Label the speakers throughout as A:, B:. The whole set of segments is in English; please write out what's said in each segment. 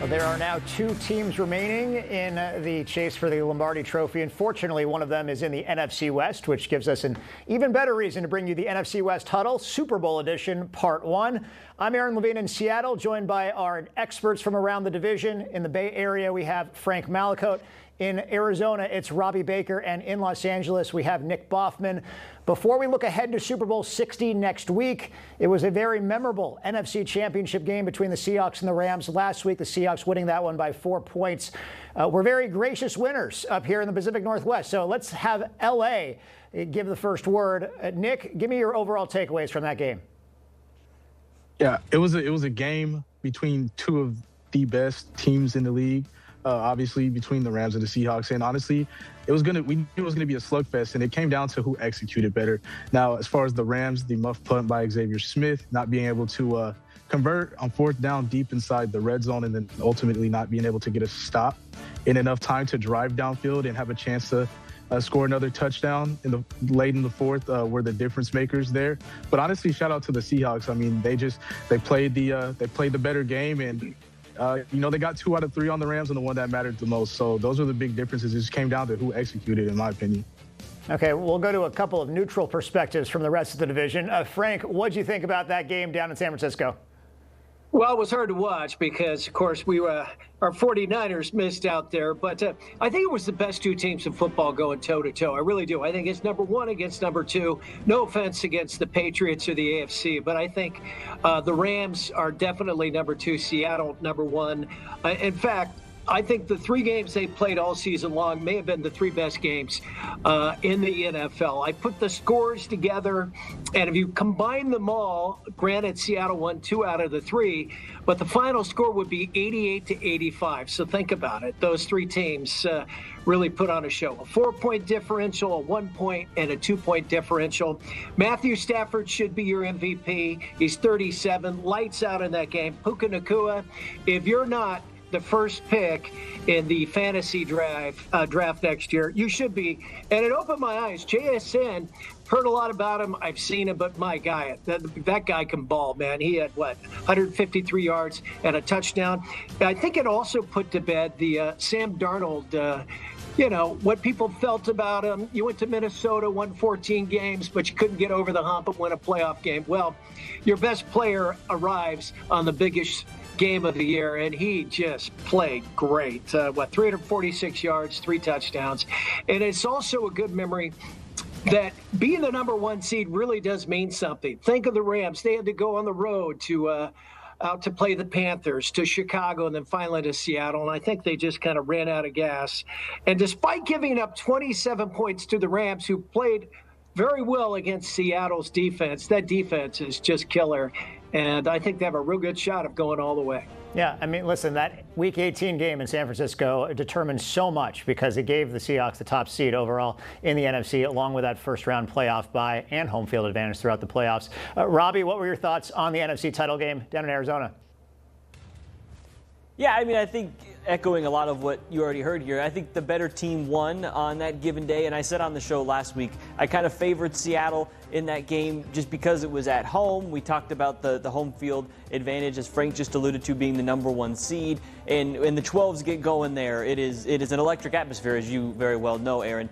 A: There are now two teams remaining in the chase for the Lombardi Trophy. Unfortunately, one of them is in the NFC West, which gives us an even better reason to bring you the NFC West Huddle, Super Bowl edition, Part 1. I'm Aaron Levine in Seattle, joined by our experts from around the division. In the Bay Area, we have Frank Malakote. In Arizona, it's Robby Baker, and in Los Angeles, we have Nick Boffman. Before we look ahead to Super Bowl 60 next week, it was a very memorable NFC Championship game between the Seahawks and the Rams last week, the Seahawks winning that one by 4 points. We're very gracious winners up here in the Pacific Northwest, so let's have L.A. give the first word. Nick, give me your overall takeaways from that game.
B: Yeah, it was a game between two of the best teams in the league. Obviously between the Rams and the Seahawks, and honestly, we knew it was gonna be a slugfest, and it came down to who executed better. Now, as far as the Rams, the muff punt by Xavier Smith, not being able to convert on fourth down deep inside the red zone, and then ultimately not being able to get a stop in enough time to drive downfield and have a chance to score another touchdown late in the fourth, were the difference makers there. But honestly, shout out to the Seahawks. I mean, they played the better game, and they got 2 out of 3 on the Rams, and the one that mattered the most. So those are the big differences. It just came down to who executed, in my opinion.
A: Okay, we'll go to a couple of neutral perspectives from the rest of the division. Frank, what did you think about that game down in San Francisco?
C: Well, it was hard to watch because, of course, our 49ers missed out there. But I think it was the best two teams in football going toe-to-toe. I really do. I think it's number 1 against number 2. No offense against the Patriots or the AFC, but I think the Rams are definitely number 2, Seattle number 1. In fact, I think the 3 games they played all season long may have been the 3 best games in the NFL. I put the scores together, and if you combine them all, granted Seattle won 2 out of the 3, but the final score would be 88-85. So think about it. Those 3 teams really put on a show. A 4-point differential, a 1-point, and a 2-point differential. Matthew Stafford should be your MVP. He's 37, lights out in that game. Puka Nacua, if you're not the first pick in the fantasy draft next year, you should be. And it opened my eyes. JSN, heard a lot about him. I've seen him, but my guy, that guy can ball, man. He had, 153 yards and a touchdown. I think it also put to bed the Sam Darnold, what people felt about him. You went to Minnesota, won 14 games, but you couldn't get over the hump and win a playoff game. Well, your best player arrives on the biggest game of the year, and he just played great. 346 yards, 3 touchdowns. And it's also a good memory that being the number 1 seed really does mean something. Think of the Rams. They had to go on the road to out to play the Panthers, to Chicago, and then finally to Seattle. And I think they just kind of ran out of gas. And despite giving up 27 points to the Rams, who played very well against Seattle's defense, that defense is just killer. And I think they have a real good shot of going all the way.
A: Yeah, I mean, listen, that Week 18 game in San Francisco determined so much because it gave the Seahawks the top seed overall in the NFC, along with that first-round playoff bye and home field advantage throughout the playoffs. Robby, what were your thoughts on the NFC title game down in Arizona?
D: Yeah, I mean, I think echoing a lot of what you already heard here, I think the better team won on that given day. And I said on the show last week, I kind of favored Seattle in that game just because it was at home. We talked about the home field advantage, as Frank just alluded to, being the number 1 seed. And when the 12s get going there, it is an electric atmosphere, as you very well know, Aaron.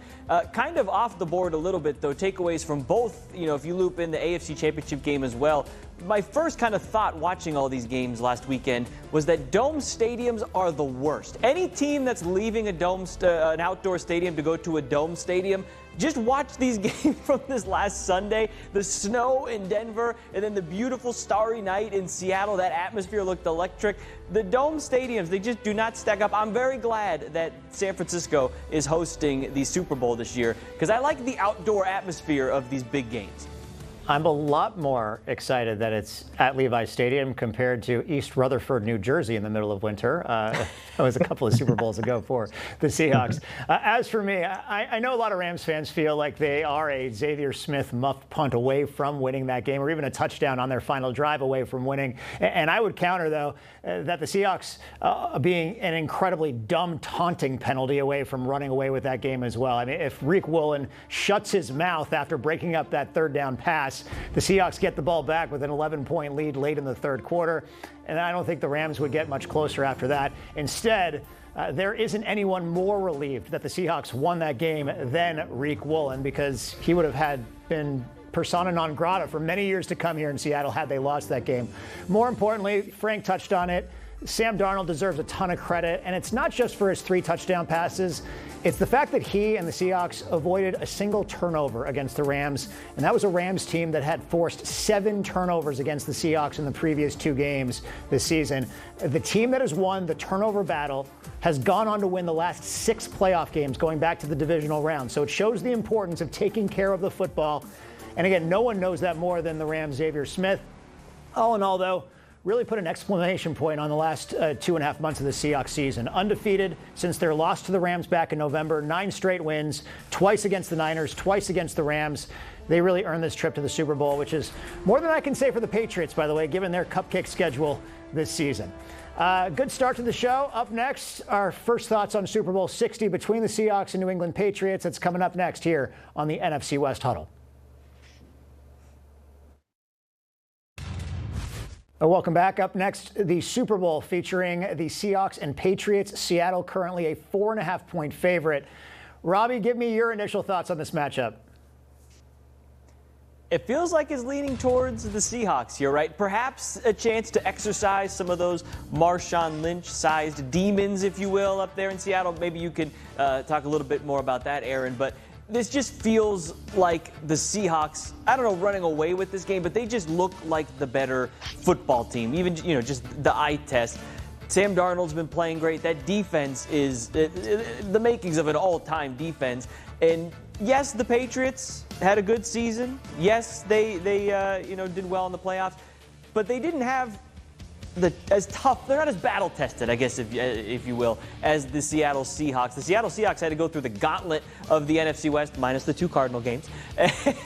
D: Kind of off the board a little bit, though, takeaways from both, if you loop in the AFC Championship game as well. My first kind of thought watching all these games last weekend was that dome stadiums are the worst. Any team that's leaving an outdoor stadium to go to a dome stadium, just watch these games from this last Sunday. The snow in Denver and then the beautiful starry night in Seattle. That atmosphere looked electric. The dome stadiums, they just do not stack up. I'm very glad that San Francisco is hosting the Super Bowl this year because I like the outdoor atmosphere of these big games.
A: I'm a lot more excited that it's at Levi's Stadium compared to East Rutherford, New Jersey in the middle of winter. That was a couple of Super Bowls ago for the Seahawks. As for me, I know a lot of Rams fans feel like they are a Xavier Smith muffed punt away from winning that game, or even a touchdown on their final drive away from winning. And I would counter, though, that the Seahawks being an incredibly dumb taunting penalty away from running away with that game as well. I mean, if Reek Woolen shuts his mouth after breaking up that third down pass, pass. The Seahawks get the ball back with an 11-point lead late in the third quarter, and I don't think the Rams would get much closer after that. Instead, there isn't anyone more relieved that the Seahawks won that game than Reek Woolen, because he would have been persona non grata for many years to come here in Seattle had they lost that game. More importantly, Frank touched on it, Sam Darnold deserves a ton of credit, and it's not just for his 3 touchdown passes. It's the fact that he and the Seahawks avoided a single turnover against the Rams, and that was a Rams team that had forced 7 turnovers against the Seahawks in the previous 2 games this season. The team that has won the turnover battle has gone on to win the last 6 playoff games going back to the divisional round. So it shows the importance of taking care of the football. And again, no one knows that more than the Rams' Xavier Smith. All in all, though, really put an exclamation point on the last 2.5 months of the Seahawks season. Undefeated since their loss to the Rams back in November, 9 straight wins, twice against the Niners, twice against the Rams. They really earned this trip to the Super Bowl, which is more than I can say for the Patriots, by the way, given their cupcake schedule this season. Good start to the show. Up next, our first thoughts on Super Bowl 60 between the Seahawks and New England Patriots. That's coming up next here on the NFC West Huddle. Welcome back. Up next, the Super Bowl featuring the Seahawks and Patriots. Seattle currently a 4.5-point favorite. Robby, give me your initial thoughts on this matchup.
D: It feels like it's leaning towards the Seahawks here, right? Perhaps a chance to exercise some of those Marshawn Lynch-sized demons, if you will, up there in Seattle. Maybe you could talk a little bit more about that, Aaron. But this just feels like the Seahawks, I don't know, running away with this game, but they just look like the better football team, even, just the eye test. Sam Darnold's been playing great. That defense is the makings of an all-time defense. And yes, the Patriots had a good season. Yes, they did well in the playoffs, but they didn't have as tough. They're not as battle tested, I guess, if you will, as the Seattle Seahawks. The Seattle Seahawks had to go through the gauntlet of the NFC West, minus the 2 Cardinal games,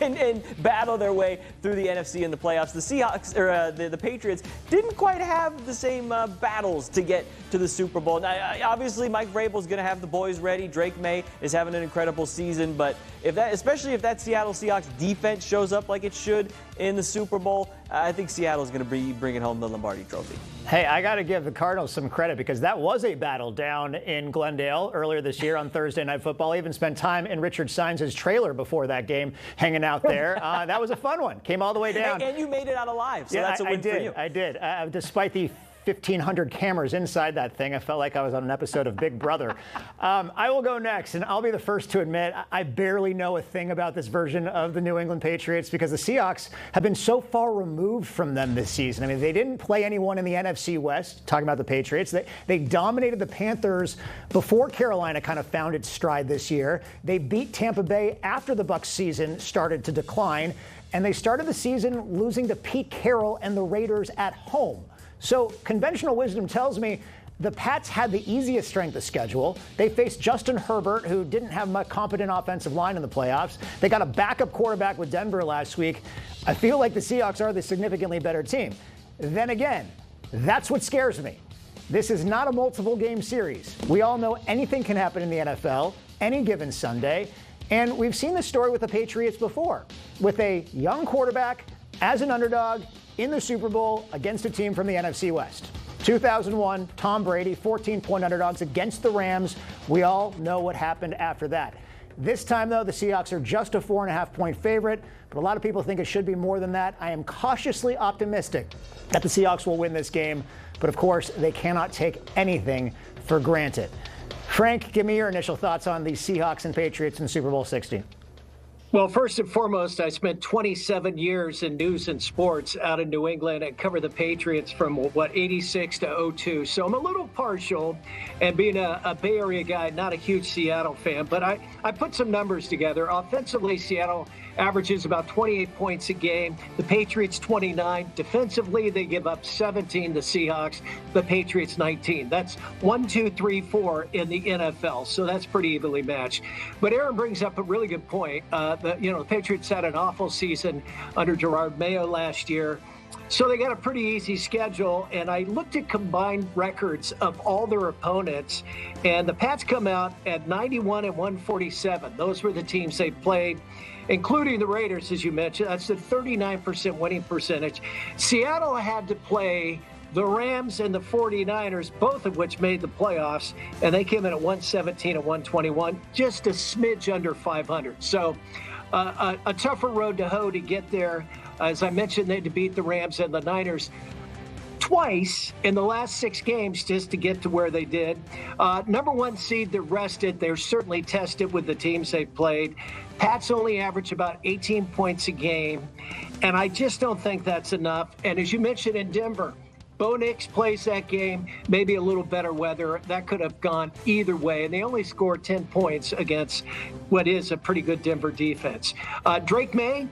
D: and battle their way through the NFC in the playoffs. The Seahawks, or the Patriots, didn't quite have the same battles to get to the Super Bowl. Now, obviously, Mike Vrabel's going to have the boys ready. Drake May is having an incredible season, but especially if that Seattle Seahawks defense shows up like it should in the Super Bowl, I think Seattle's going to be bringing home the Lombardi Trophy.
A: Hey, I got to give the Cardinals some credit, because that was a battle down in Glendale earlier this year on Thursday Night Football. I even spent time in Richard Saenz' trailer before that game, hanging out there. That was a fun one. Came all the way down.
D: And you made it out alive, so that's a win for you.
A: I did. Despite the 1,500 cameras inside that thing, I felt like I was on an episode of Big Brother. I will go next, and I'll be the first to admit I barely know a thing about this version of the New England Patriots, because the Seahawks have been so far removed from them this season. I mean, they didn't play anyone in the NFC West, talking about the Patriots. They dominated the Panthers before Carolina kind of found its stride this year. They beat Tampa Bay after the Bucs season started to decline, and they started the season losing to Pete Carroll and the Raiders at home. So conventional wisdom tells me the Pats had the easiest strength of schedule. They faced Justin Herbert, who didn't have much competent offensive line in the playoffs. They got a backup quarterback with Denver last week. I feel like the Seahawks are the significantly better team. Then again, that's what scares me. This is not a multiple game series. We all know anything can happen in the NFL any given Sunday. And we've seen this story with the Patriots before, with a young quarterback as an underdog in the Super Bowl against a team from the NFC West. 2001, Tom Brady, 14-point underdogs against the Rams. We all know what happened after that. This time, though, the Seahawks are just a 4.5-point favorite, but a lot of people think it should be more than that. I am cautiously optimistic that the Seahawks will win this game, but of course, they cannot take anything for granted. Frank, give me your initial thoughts on the Seahawks and Patriots in Super Bowl 60.
C: Well, first and foremost, I spent 27 years in news and sports out in New England and covered the Patriots from, 86 to 02. So I'm a little partial, and being a Bay Area guy, not a huge Seattle fan, but I put some numbers together. Offensively, Seattle averages about 28 points a game. The Patriots 29. Defensively, they give up 17. The Seahawks, the Patriots 19. That's 1, 2, 3, 4 in the NFL. So that's pretty evenly matched. But Aaron brings up a really good point. The Patriots had an awful season under Gerard Mayo last year. So they got a pretty easy schedule, and I looked at combined records of all their opponents, and the Pats come out at 91 and 147. Those were the teams they played. including the Raiders, as you mentioned. That's the 39% winning percentage. Seattle had to play the Rams and the 49ers, both of which made the playoffs, and they came in at 117 and 121, just a smidge under 500. So a tougher road to hoe to get there. As I mentioned, they had to beat the Rams and the Niners twice in the last 6 games just to get to where they did. Number 1 seed, they're rested. They're certainly tested with the teams they've played. Pats only average about 18 points a game, and I just don't think that's enough. And as you mentioned in Denver, Bo Nix plays that game, maybe a little better weather. That could have gone either way, and they only scored 10 points against what is a pretty good Denver defense. Drake May,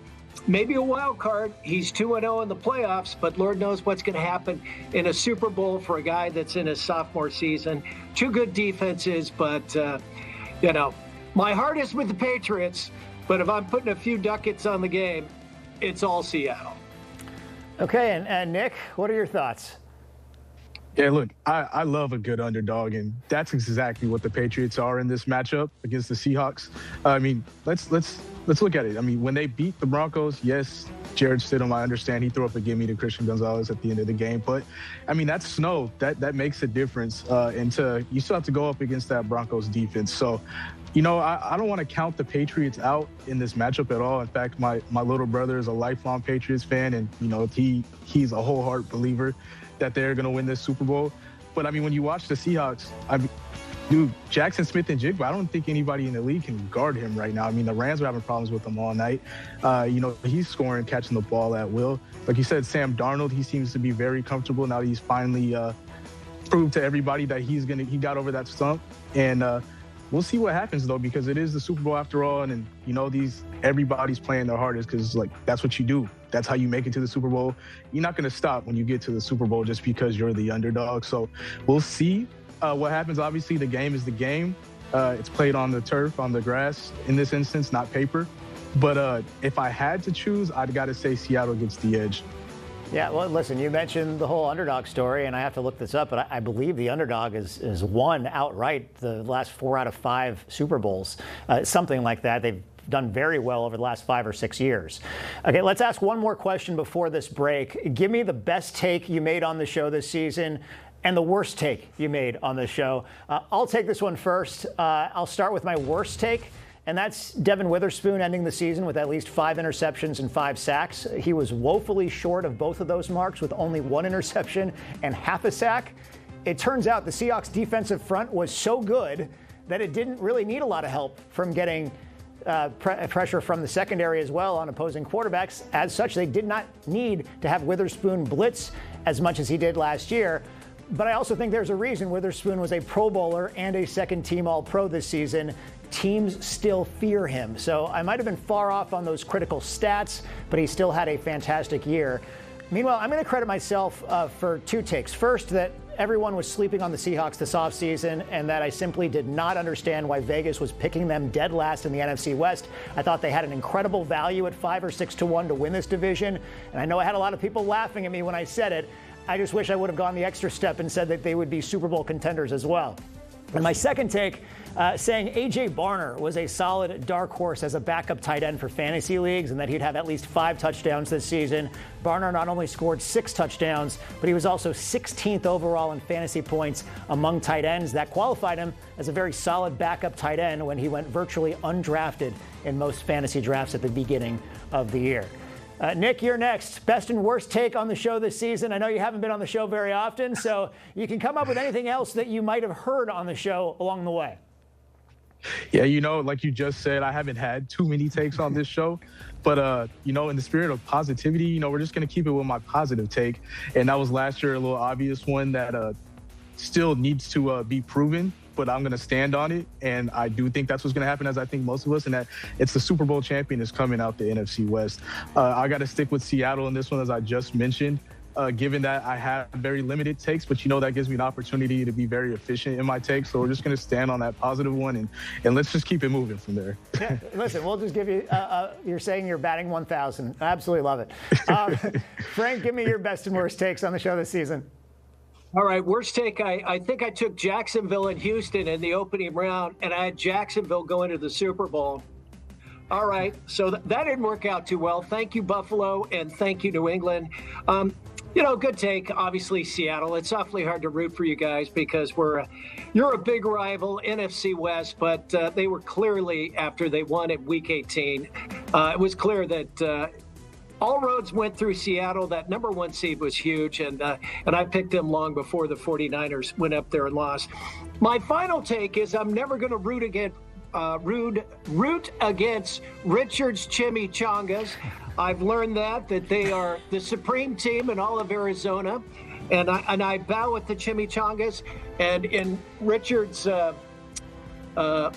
C: maybe a wild card. He's 2-0 in the playoffs, but Lord knows what's going to happen in a Super Bowl for a guy that's in his sophomore season. 2 good defenses, but, my heart is with the Patriots, but if I'm putting a few ducats on the game, it's all Seattle.
A: Okay, and Nick, what are your thoughts?
B: Yeah, look, I love a good underdog, and that's exactly what the Patriots are in this matchup against the Seahawks. I mean, let's look at it. I mean, when they beat the Broncos, yes, Jared Stidham, I understand he threw up a gimme to Christian Gonzalez at the end of the game, but I mean, that's snow. That makes a difference. You still have to go up against that Broncos defense. So, I don't want to count the Patriots out in this matchup at all. In fact, my little brother is a lifelong Patriots fan, and he's a whole heart believer that they're going to win this Super Bowl. But I mean, when you watch the Seahawks, dude, Jackson Smith-Njigba, I don't think anybody in the league can guard him right now. I mean, the Rams are having problems with him all night. He's scoring, catching the ball at will. Like you said, Sam Darnold, he seems to be very comfortable now that he's finally proved to everybody that he got over that stump. And we'll see what happens, though, because it is the Super Bowl after all. And everybody's playing their hardest because, that's what you do. That's how you make it to the Super Bowl. You're not going to stop when you get to the Super Bowl just because you're the underdog. So we'll see what happens. Obviously, the game is the game. It's played on the turf, on the grass in this instance, not paper. But if I had to choose, I'd got to say Seattle gets the edge.
A: Yeah, well, listen, you mentioned the whole underdog story, and I have to look this up, but I believe the underdog is won outright the last 4 out of 5 Super Bowls, something like that. They've done very well over the last 5 or 6 years. Okay, let's ask one more question before this break. Give me the best take you made on the show this season and the worst take you made on the show. I'll take this one first. I'll start with my worst take, and that's Devin Witherspoon ending the season with at least 5 interceptions and 5 sacks. He was woefully short of both of those marks with only 1 interception and half a sack. It turns out the Seahawks defensive front was so good that it didn't really need a lot of help from getting pressure from the secondary as well on opposing quarterbacks. As such, they did not need to have Witherspoon blitz as much as he did last year. But I also think there's a reason Witherspoon was a Pro Bowler and a second-team All-Pro this season. Teams still fear him. So I might have been far off on those critical stats, but he still had a fantastic year. Meanwhile, I'm going to credit myself for 2 takes. First, that everyone was sleeping on the Seahawks this offseason, and that I simply did not understand why Vegas was picking them dead last in the NFC West. I thought they had an incredible value at 5 or 6 to 1 to win this division. And I know I had a lot of people laughing at me when I said it. I just wish I would have gone the extra step and said that they would be Super Bowl contenders as well. And my second take, saying A.J. Barner was a solid dark horse as a backup tight end for fantasy leagues and that he'd have at least 5 touchdowns this season. Barner not only scored 6 touchdowns, but he was also 16th overall in fantasy points among tight ends. That qualified him as a very solid backup tight end when he went virtually undrafted in most fantasy drafts at the beginning of the year. Nick, you're next. Best and worst take on the show this season. I know you haven't been on the show very often, so you can come up with anything else that you might have heard on the show along the way.
B: Yeah, like you just said, I haven't had too many takes on this show. But, in the spirit of positivity, we're just going to keep it with my positive take. And that was last year, a little obvious one that still needs to be proven. But I'm going to stand on it, and I do think that's what's going to happen, as I think most of us, and that it's the Super Bowl champion is coming out the NFC West. I got to stick with Seattle in this one, as I just mentioned, given that I have very limited takes, but that gives me an opportunity to be very efficient in my takes. So we're just going to stand on that positive one, and let's just keep it moving from there.
A: Yeah, listen, we'll just give you, you're saying you're batting 1,000. I absolutely love it. Frank, give me your best and worst takes on the show this season.
C: All right, worst take. I think I took Jacksonville and Houston in the opening round, and I had Jacksonville going to the Super Bowl. All right. So that didn't work out too well. Thank you, Buffalo, and thank you, New England. Good take. Obviously, Seattle. It's awfully hard to root for you guys because you're a big rival, NFC West, but they were clearly, after they won at Week 18, it was clear that all roads went through Seattle. That number 1 seed was huge, and I picked them long before the 49ers went up there and lost. My final take is I'm never going to root against Richard's Chimichangas. I've learned that they are the supreme team in all of Arizona, and I bow at the Chimichangas. And in Richard's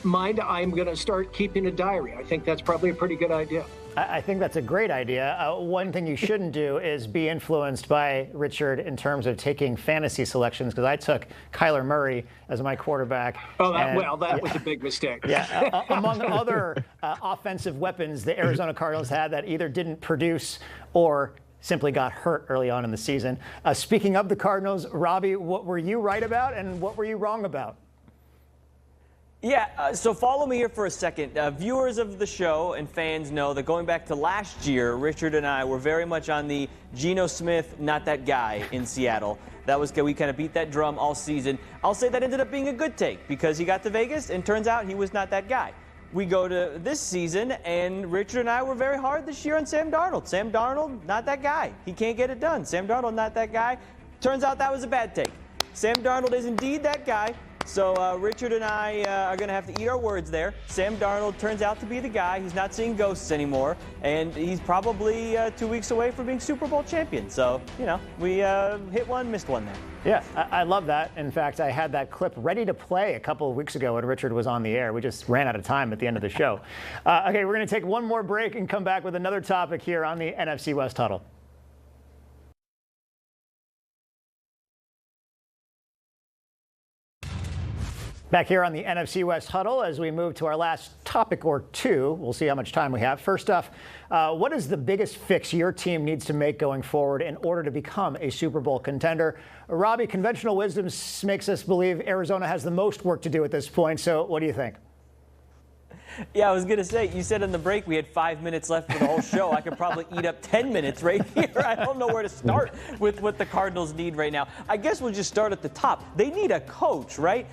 C: mind, I'm going to start keeping a diary. I think that's probably a pretty good idea.
A: I think that's a great idea. One thing you shouldn't do is be influenced by Richard in terms of taking fantasy selections, because I took Kyler Murray as my quarterback.
C: That was a big mistake.
A: Yeah, among other offensive weapons the Arizona Cardinals had that either didn't produce or simply got hurt early on in the season. Speaking of the Cardinals, Robby, what were you right about and what were you wrong about?
D: Yeah, so follow me here for a second. Viewers of the show and fans know that going back to last year, Richard and I were very much on the Geno Smith, not that guy in Seattle. That was we kind of beat that drum all season. I'll say that ended up being a good take because he got to Vegas and turns out he was not that guy. We go to this season, and Richard and I were very hard this year on Sam Darnold. Sam Darnold, not that guy. He can't get it done. Sam Darnold, not that guy. Turns out that was a bad take. Sam Darnold is indeed that guy. So Richard and I are going to have to eat our words there. Sam Darnold turns out to be the guy. He's not seeing ghosts anymore, and he's probably 2 weeks away from being Super Bowl champion. So, we hit one, missed one there.
A: Yeah, I love that. In fact, I had that clip ready to play a couple of weeks ago when Richard was on the air. We just ran out of time at the end of the show. Okay, we're going to take one more break and come back with another topic here on the NFC West Huddle. Back here on the NFC West Huddle as we move to our last topic or two. We'll see how much time we have. First off, what is the biggest fix your team needs to make going forward in order to become a Super Bowl contender? Robby, conventional wisdom makes us believe Arizona has the most work to do at this point. So what do you think?
D: Yeah, I was going to say, you said in the break we had 5 minutes left for the whole show. I could probably eat up 10 minutes right here. I don't know where to start with what the Cardinals need right now. I guess we'll just start at the top. They need a coach, right?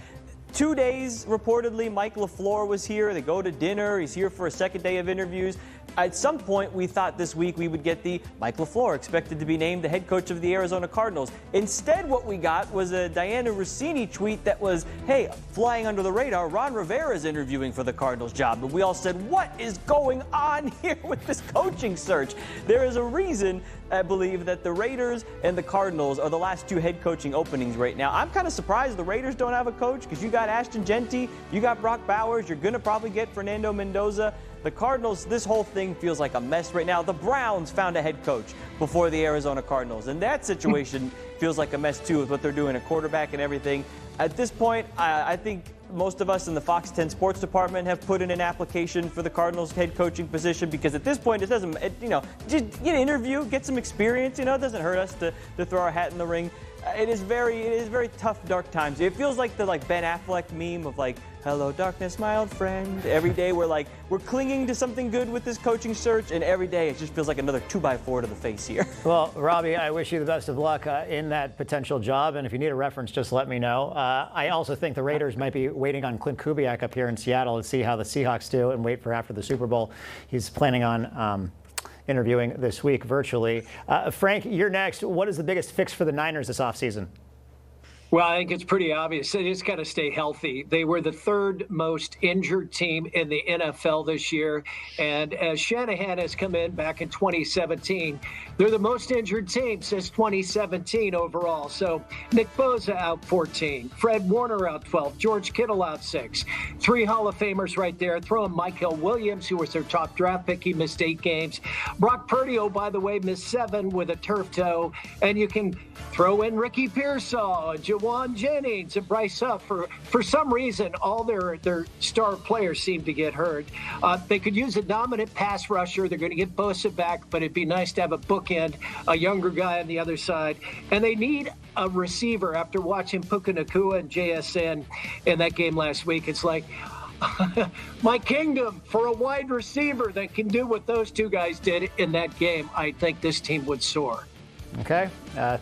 D: 2 days, reportedly, Mike LaFleur was here. They go to dinner. He's here for a second day of interviews. At some point, we thought this week we would get the Mike LaFleur expected to be named the head coach of the Arizona Cardinals. Instead, what we got was a Diana Rossini tweet that was, hey, flying under the radar, Ron Rivera is interviewing for the Cardinals job. And we all said, what is going on here with this coaching search? There is a reason, I believe, that the Raiders and the Cardinals are the last 2 head coaching openings right now. I'm kind of surprised the Raiders don't have a coach because you got Ashton Genty, you got Brock Bowers, you're going to probably get Fernando Mendoza. The Cardinals, this whole thing feels like a mess right now. The Browns found a head coach before the Arizona Cardinals, and that situation feels like a mess too with what they're doing, a quarterback and everything. At this point, I think most of us in the Fox 10 sports department have put in an application for the Cardinals head coaching position because at this point, just get an interview, get some experience. It doesn't hurt us to throw our hat in the ring. It is very tough, dark times. It feels like the Ben Affleck meme of hello darkness, my old friend. Every day we're clinging to something good with this coaching search, and every day it just feels like another 2x4 to the face here. Well,
A: Robby, I wish you the best of luck in that potential job, and if you need a reference, just let me know. I also think the Raiders might be waiting on Clint Kubiak up here in Seattle to see how the Seahawks do and wait for after the Super Bowl. He's planning on interviewing this week virtually. Frank, you're next. What is the biggest fix for the Niners this offseason?
C: Well, I think it's pretty obvious. They just got to stay healthy. They were the 3rd most injured team in the NFL this year. And as Shanahan has come in back in 2017, they're the most injured team since 2017 overall. So Nick Bosa out 14, Fred Warner out 12, George Kittle out 6. 3 Hall of Famers right there. Throw in Michael Williams, who was their top draft pick. He missed 8 games. Brock Purdy, by the way, missed 7 with a turf toe. And you can throw in Ricky Pearsall and Jawan Jennings and Bryce Huff. For some reason, all their star players seem to get hurt. They could use a dominant pass rusher. They're going to get Bosa back, but it'd be nice to have a bookend, a younger guy on the other side. And they need a receiver. After watching Puka Nacua and JSN in that game last week, it's like, My kingdom for a wide receiver that can do what those two guys did in that game. I think this team would soar.
A: Okay.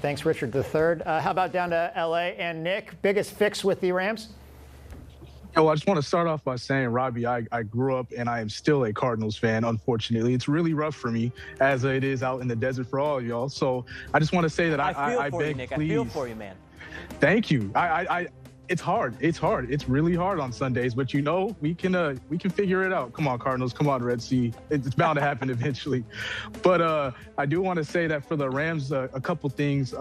A: Thanks, Richard III. How about down to L.A. and Nick? Biggest fix with the Rams?
B: Well, I just want to start off by saying, Robbie, I grew up and I am still a Cardinals fan, unfortunately. It's really rough for me, as it is out in the desert for all of y'all. So I just want to say that I
D: feel for
B: beg,
D: you, Nick.
B: please.
D: I feel for you, man.
B: Thank you. It's hard. It's hard. It's really hard on Sundays, but we can figure it out. Come on, Cardinals. Come on, Red Sea. It's bound to happen eventually. But I do want to say that for the Rams, a couple things.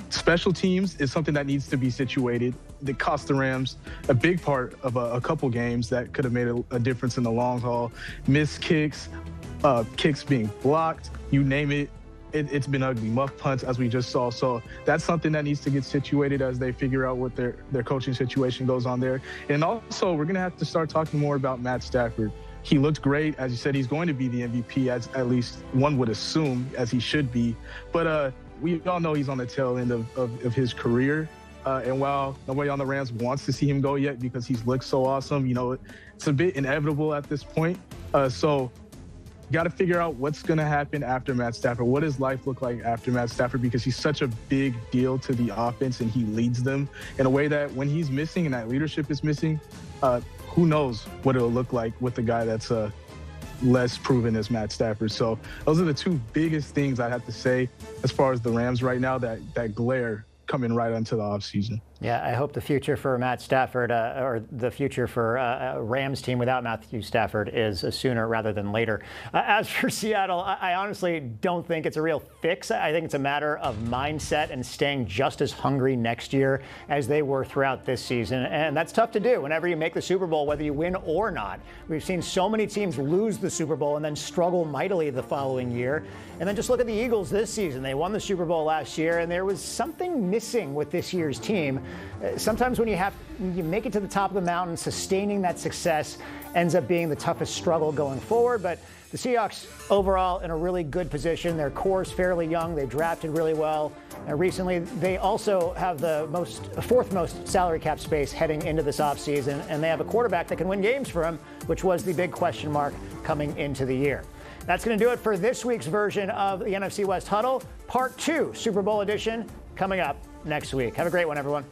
B: Special teams is something that needs to be situated. That cost the Rams a big part of a couple games that could have made a difference in the long haul. Missed kicks, kicks being blocked, you name it. It's been ugly. Muff punts, as we just saw. So that's something that needs to get situated as they figure out what their coaching situation goes on there. And also, we're going to have to start talking more about Matt Stafford. He looked great. As you said, he's going to be the MVP, as at least one would assume, as he should be. But we all know he's on the tail end of his career. And while nobody on the Rams wants to see him go yet because he's looked so awesome, it's a bit inevitable at this point. So got to figure out what's going to happen after Matt Stafford. What does life look like after Matt Stafford? Because he's such a big deal to the offense and he leads them in a way that when he's missing and that leadership is missing, who knows what it'll look like with a guy that's less proven as Matt Stafford. So those are the two biggest things I have to say as far as the Rams right now that glare coming right onto the offseason.
A: Yeah, I hope the future for Matt Stafford, or the future for a Rams team without Matthew Stafford, is sooner rather than later. As for Seattle, I honestly don't think it's a real fix. I think it's a matter of mindset and staying just as hungry next year as they were throughout this season. And that's tough to do whenever you make the Super Bowl, whether you win or not. We've seen so many teams lose the Super Bowl and then struggle mightily the following year. And then just look at the Eagles this season. They won the Super Bowl last year, and there was something missing with this year's team. Sometimes when you make it to the top of the mountain, sustaining that success ends up being the toughest struggle going forward. But the Seahawks overall in a really good position. Their core is fairly young. They drafted really well. Recently, they also have the fourth most salary cap space heading into this offseason, and they have a quarterback that can win games for them, which was the big question mark coming into the year. That's going to do it for this week's version of the NFC West Huddle, Part 2, Super Bowl edition, coming up next week. Have a great one, everyone.